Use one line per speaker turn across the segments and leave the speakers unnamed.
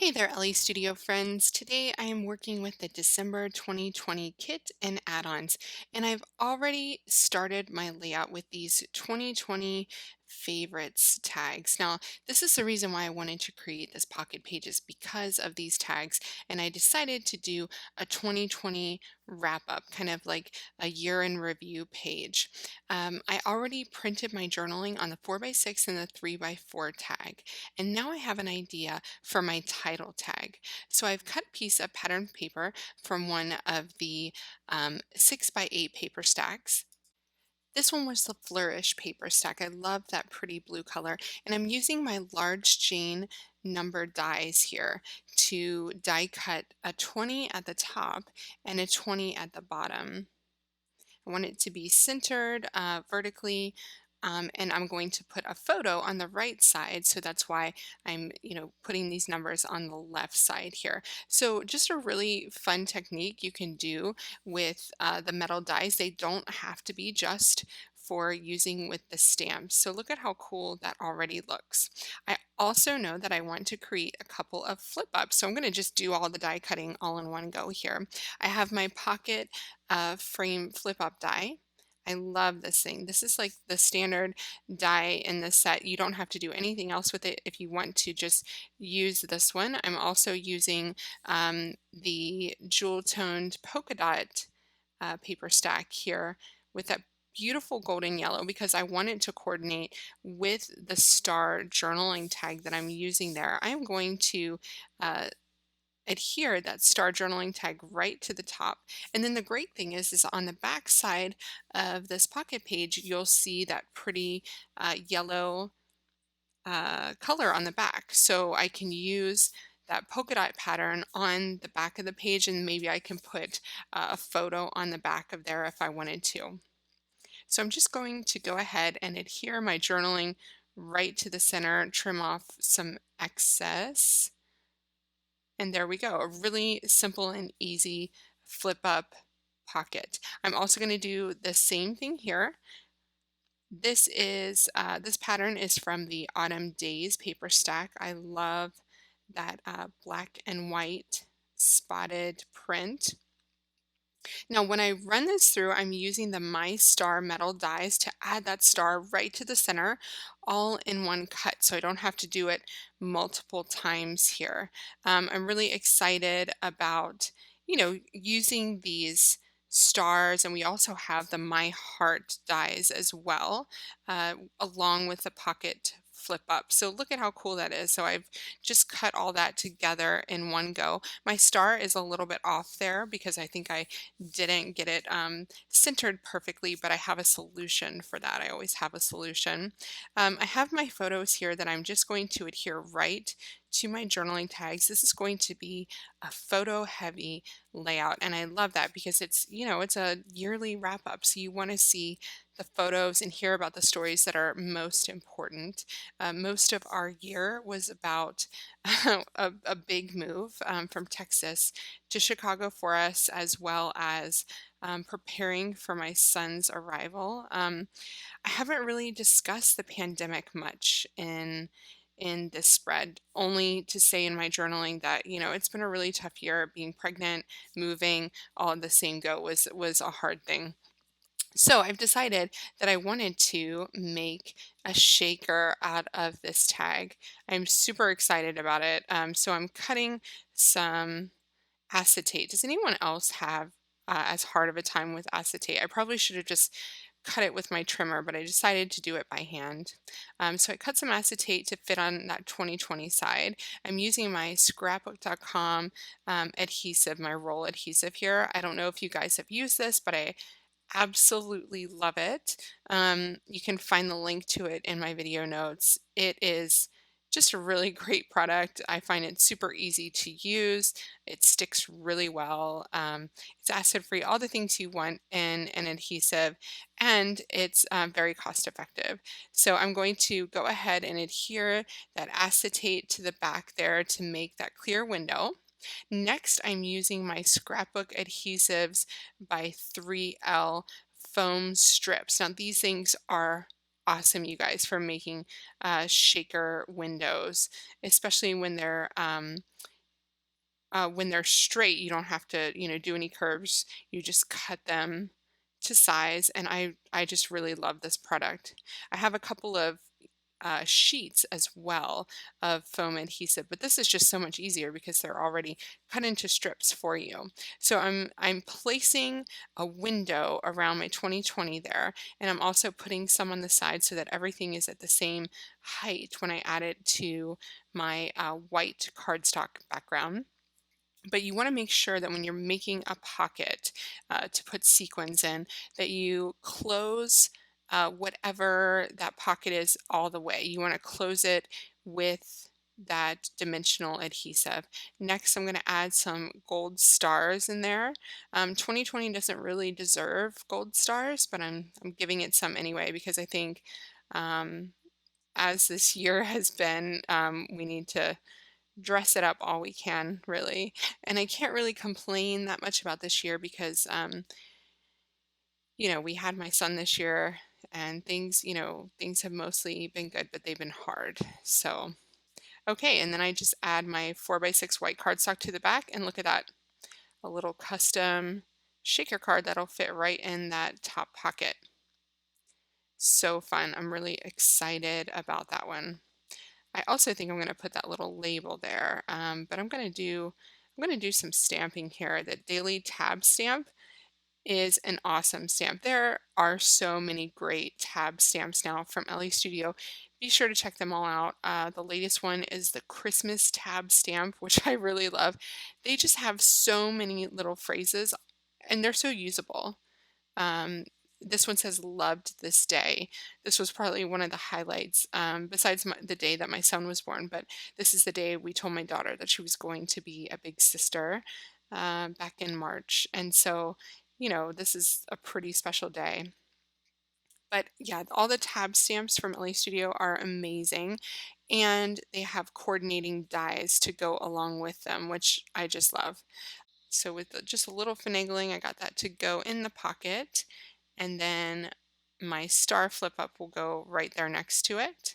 Hey there, LA Studio friends. Today I am working with the December 2020 kit and add-ons, and I've already started my layout with these 2020 favorites tags. Now, this is the reason why I wanted to create this Pocket Pages because of these tags, and I decided to do a 2020 wrap up, kind of like a year in review page. I already printed my journaling on the 4x6 and the 3x4 tag, and now I have an idea for my title tag. So I've cut a piece of patterned paper from one of the 6x8 paper stacks. This one was the Flourish paper stack. I love that pretty blue color. And I'm using my large Jane number dies here to die cut a 20 at the top and a 20 at the bottom. I want it to be centered vertically. And I'm going to put a photo on the right side. So that's why I'm putting these numbers on the left side here. So just a really fun technique you can do with the metal dies. They don't have to be just for using with the stamps. So look at how cool that already looks. I also know that I want to create a couple of flip ups. So I'm going to just do all the die cutting all in one go here. I have my pocket frame flip up die. I love this thing. This is like the standard die in the set. You don't have to do anything else with it if you want to just use this one. I'm also using the jewel toned polka dot paper stack here with that beautiful golden yellow because I want it to coordinate with the star journaling tag that I'm using there. I'm going to uh, adhere that star journaling tag right to the top. And then the great thing is on the back side of this pocket page, you'll see that pretty yellow color on the back. So I can use that polka dot pattern on the back of the page, and maybe I can put a photo on the back of there if I wanted to. So I'm just going to go ahead and adhere my journaling right to the center, trim off some excess. And there we go, a really simple and easy flip up pocket. I'm also going to do the same thing here. This pattern is from the Autumn Days paper stack. I love that black and white spotted print. Now, when I run this through, I'm using the My Star metal dies to add that star right to the center, all in one cut, so I don't have to do it multiple times here. I'm really excited about using these stars, and we also have the My Heart dies as well, along with the pocket flip up. So look at how cool that is. So I've just cut all that together in one go. My star is a little bit off there because I think I didn't get it centered perfectly, but I have a solution for that. I always have a solution. I have my photos here that I'm just going to adhere right to my journaling tags. This is going to be a photo heavy layout, and I love that because it's a yearly wrap up, so you want to see the photos and hear about the stories that are most important. Most of our year was about a big move from Texas to Chicago for us, as well as preparing for my son's arrival. I haven't really discussed the pandemic much in this spread, only to say in my journaling that it's been a really tough year. Being pregnant, moving, all in the same go was a hard thing. So I've decided that I wanted to make a shaker out of this tag. I'm super excited about it. So I'm cutting some acetate. Does anyone else have as hard of a time with acetate? I probably should have just cut it with my trimmer, but I decided to do it by hand. So I cut some acetate to fit on that 2020 side. I'm using my scrapbook.com adhesive, my roll adhesive here. I don't know if you guys have used this, but I absolutely love it. You can find the link to it in my video notes. It is just a really great product. I find it super easy to use. It sticks really well. It's acid free, all the things you want in an adhesive, and it's very cost effective. So I'm going to go ahead and adhere that acetate to the back there to make that clear window. Next, I'm using my scrapbook adhesives by 3L foam strips. Now, these things are awesome, you guys, for making shaker windows, especially when they're straight. You don't have to, do any curves. You just cut them to size, and I just really love this product. I have a couple of sheets as well of foam adhesive, but this is just so much easier because they're already cut into strips for you. So I'm placing a window around my 2020 there, and I'm also putting some on the side so that everything is at the same height when I add it to my white cardstock background. But you want to make sure that when you're making a pocket to put sequins in, that you close whatever that pocket is all the way. You want to close it with that dimensional adhesive. Next, I'm going to add some gold stars in there. 2020 doesn't really deserve gold stars, but I'm giving it some anyway because I think um, as this year has been, we need to dress it up all we can, really. And I can't really complain that much about this year because, we had my son this year and things have mostly been good, but they've been hard. So, okay. And then I just add my 4x6 white cardstock to the back, and look at that, a little custom shaker card that'll fit right in that top pocket. So fun. I'm really excited about that one. I also think I'm going to put that little label there, but I'm going to do some stamping here. The Daily Tab stamp is an awesome stamp. There are so many great tab stamps now from LA Studio. Be sure to check them all out. The latest one is the Christmas tab stamp, which I really love. They just have so many little phrases, and they're so usable. Um, this one says loved this day. This was probably one of the highlights, besides the day that my son was born, but this is the day we told my daughter that she was going to be a big sister back in March. And so, this is a pretty special day. But yeah, all the tab stamps from LA Studio are amazing. And they have coordinating dies to go along with them, which I just love. So with just a little finagling, I got that to go in the pocket. And then my star flip up will go right there next to it.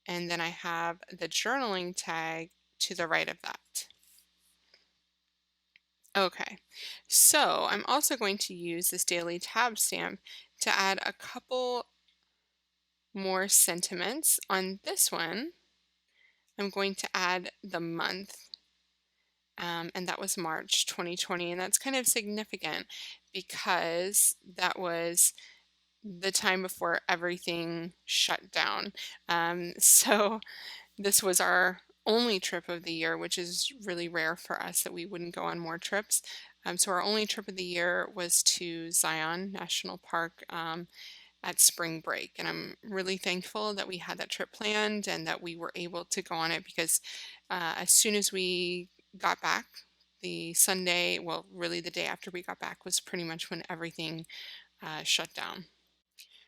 And then I have the journaling tag to the right of that. Okay, so I'm also going to use this daily tab stamp to add a couple more sentiments. On this one, I'm going to add the month. And that was March 2020. And that's kind of significant because that was the time before everything shut down. So this was our only trip of the year, which is really rare for us that we wouldn't go on more trips. So our only trip of the year was to Zion National Park at spring break. And I'm really thankful that we had that trip planned and that we were able to go on it because as soon as we got back, the Sunday, well, really the day after we got back was pretty much when everything shut down.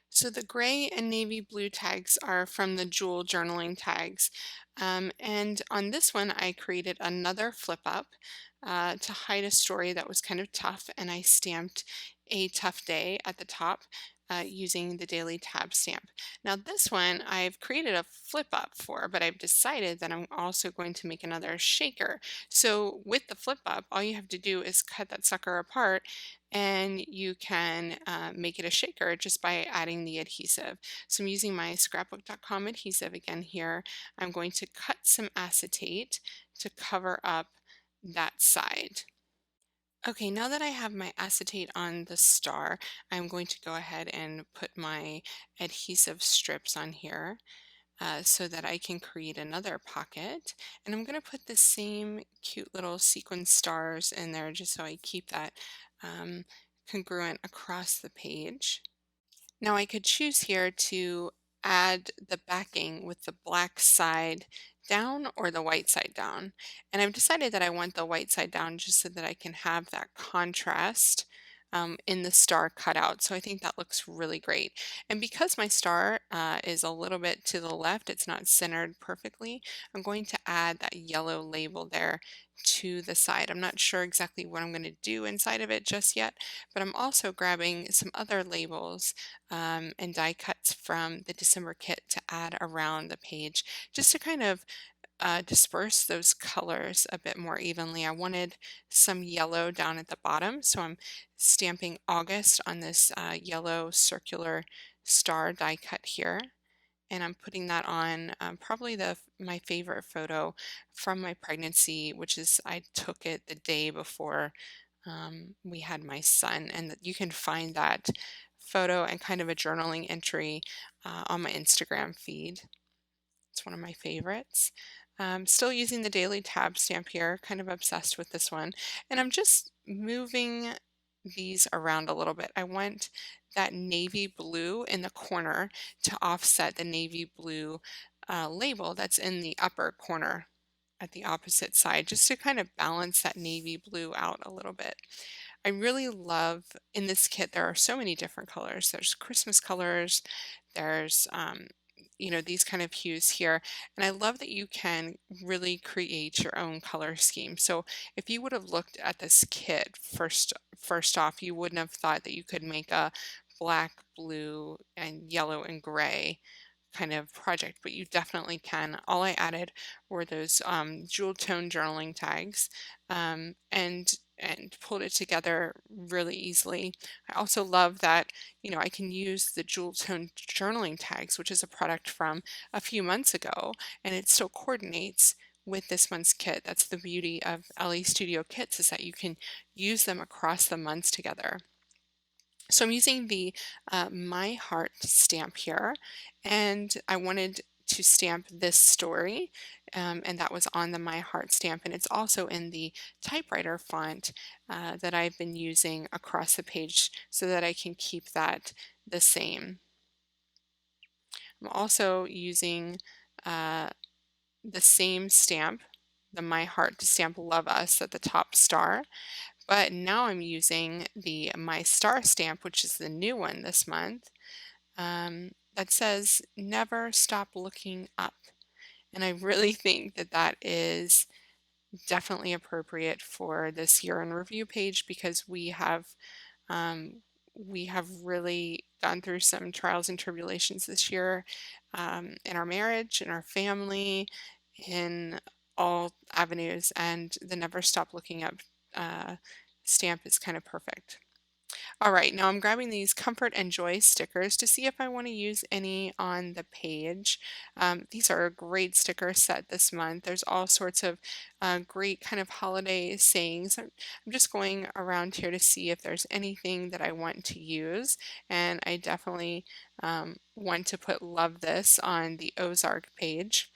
So the gray and navy blue tags are from the Jewel journaling tags. And on this one, I created another flip up to hide a story that was kind of tough, and I stamped a tough day at the top. Using the daily tab stamp. Now, this one I've created a flip up for, but I've decided that I'm also going to make another shaker. So, with the flip up, all you have to do is cut that sucker apart and you can make it a shaker just by adding the adhesive. So I'm using my scrapbook.com adhesive again here. I'm going to cut some acetate to cover up that side. Okay, now that I have my acetate on the star, I'm going to go ahead and put my adhesive strips on here so that I can create another pocket. And I'm going to put the same cute little sequin stars in there just so I keep that um, congruent across the page. Now I could choose here to add the backing with the black side down or the white side down. And I've decided that I want the white side down just so that I can have that contrast in the star cutout. So I think that looks really great. And because my star is a little bit to the left, it's not centered perfectly, I'm going to add that yellow label there to the side. I'm not sure exactly what I'm going to do inside of it just yet, but I'm also grabbing some other labels and die cuts from the December kit to add around the page just to kind of disperse those colors a bit more evenly. I wanted some yellow down at the bottom, so I'm stamping August on this yellow circular star die cut here. And I'm putting that on probably my favorite photo from my pregnancy, which is I took it the day before we had my son, and you can find that photo and kind of a journaling entry on my Instagram feed. It's one of my favorites. Still using the daily tab stamp here, kind of obsessed with this one. And I'm just moving these around a little bit. I want that navy blue in the corner to offset the navy blue label that's in the upper corner at the opposite side, just to kind of balance that navy blue out a little bit. I really love in this kit, there are so many different colors. There's Christmas colors, there's these kind of hues here. And I love that you can really create your own color scheme. So if you would have looked at this kit first off, you wouldn't have thought that you could make a black, blue, and yellow and gray kind of project, but you definitely can. All I added were those jewel tone journaling tags, and pulled it together really easily. I also love that, I can use the jewel tone journaling tags, which is a product from a few months ago, and it still coordinates with this month's kit. That's the beauty of LA Studio kits, is that you can use them across the months together. So I'm using the My Heart stamp here, and I wanted to stamp this story, and that was on the My Heart stamp, and it's also in the typewriter font that I've been using across the page so that I can keep that the same. I'm also using uh, the same stamp, the My Heart to stamp Love Us at the top star, but now I'm using the My Star stamp, which is the new one this month, that says never stop looking up. And I really think that that is definitely appropriate for this year in review page, because um, we have really gone through some trials and tribulations this year, in our marriage, in our family, in all avenues, and the never stop looking up uh, stamp is kind of perfect. All right, now I'm grabbing these Comfort and Joy stickers to see if I want to use any on the page. These are a great sticker set this month. There's all sorts of great kind of holiday sayings. I'm just going around here to see if there's anything that I want to use, and I definitely want to put Love This on the Ozark page.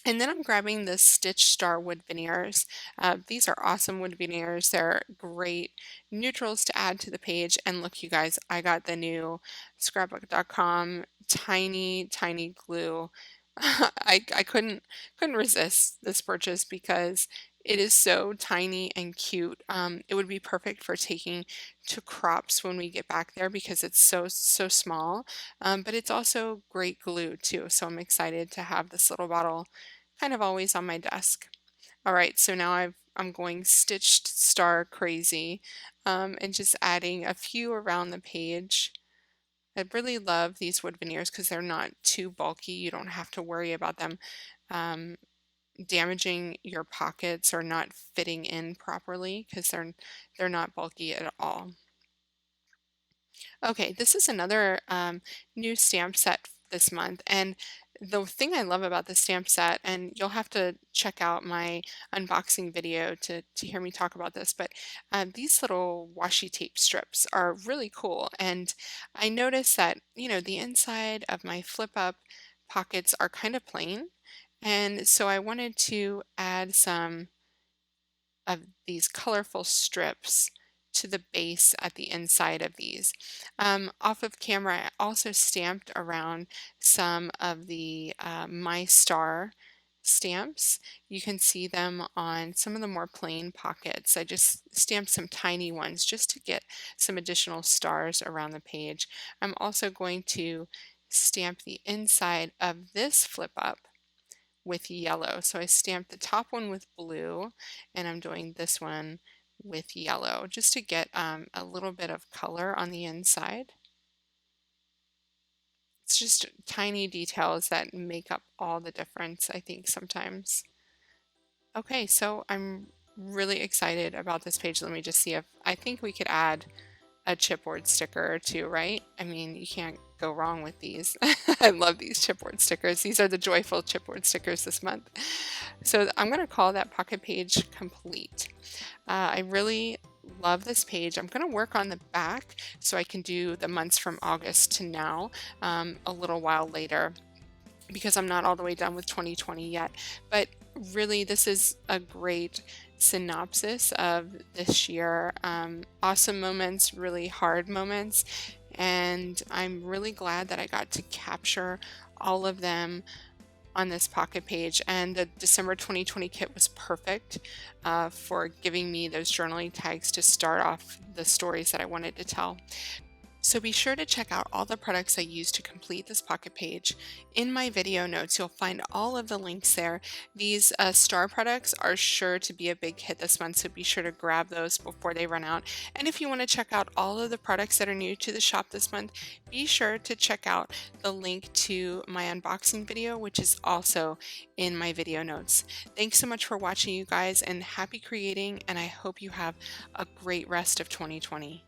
And then I'm grabbing the Stitch Star wood veneers. These are awesome wood veneers. They're great neutrals to add to the page. And look, you guys, I got the new scrapbook.com tiny, tiny glue. I couldn't resist this purchase because it is so tiny and cute. It would be perfect for taking to crops when we get back there because it's so small. But it's also great glue too. So I'm excited to have this little bottle kind of always on my desk. All right, so now I'm going stitched star crazy, and just adding a few around the page. I really love these wood veneers because they're not too bulky. You don't have to worry about them um, damaging your pockets or not fitting in properly because they're not bulky at all. Okay, this is another new stamp set this month, and the thing I love about the stamp set, and you'll have to check out my unboxing video to hear me talk about this, but these little washi tape strips are really cool, and I noticed that, the inside of my flip up pockets are kind of plain, and so I wanted to add some of these colorful strips to the base at the inside of these. Off of camera, I also stamped around some of the My Star stamps. You can see them on some of the more plain pockets. I just stamped some tiny ones just to get some additional stars around the page. I'm also going to stamp the inside of this flip up with yellow. So I stamped the top one with blue, and I'm doing this one with yellow just to get a little bit of color on the inside. It's just tiny details that make up all the difference, I think, sometimes. Okay, so I'm really excited about this page. Let me just see if I think we could add a chipboard sticker or two, right? I mean, you can't go wrong with these. I love these chipboard stickers. These are the joyful chipboard stickers this month. So I'm going to call that pocket page complete. I really love this page. I'm going to work on the back so I can do the months from August to now a little while later, because I'm not all the way done with 2020 yet. But really, this is a great synopsis of this year. Awesome moments, really hard moments, and I'm really glad that I got to capture all of them on this pocket page. And the December 2020 kit was perfect for giving me those journaling tags to start off the stories that I wanted to tell. So be sure to check out all the products I used to complete this pocket page. In my video notes, you'll find all of the links there. These star products are sure to be a big hit this month, so be sure to grab those before they run out. And if you want to check out all of the products that are new to the shop this month, be sure to check out the link to my unboxing video, which is also in my video notes. Thanks so much for watching, you guys, and happy creating, and I hope you have a great rest of 2020.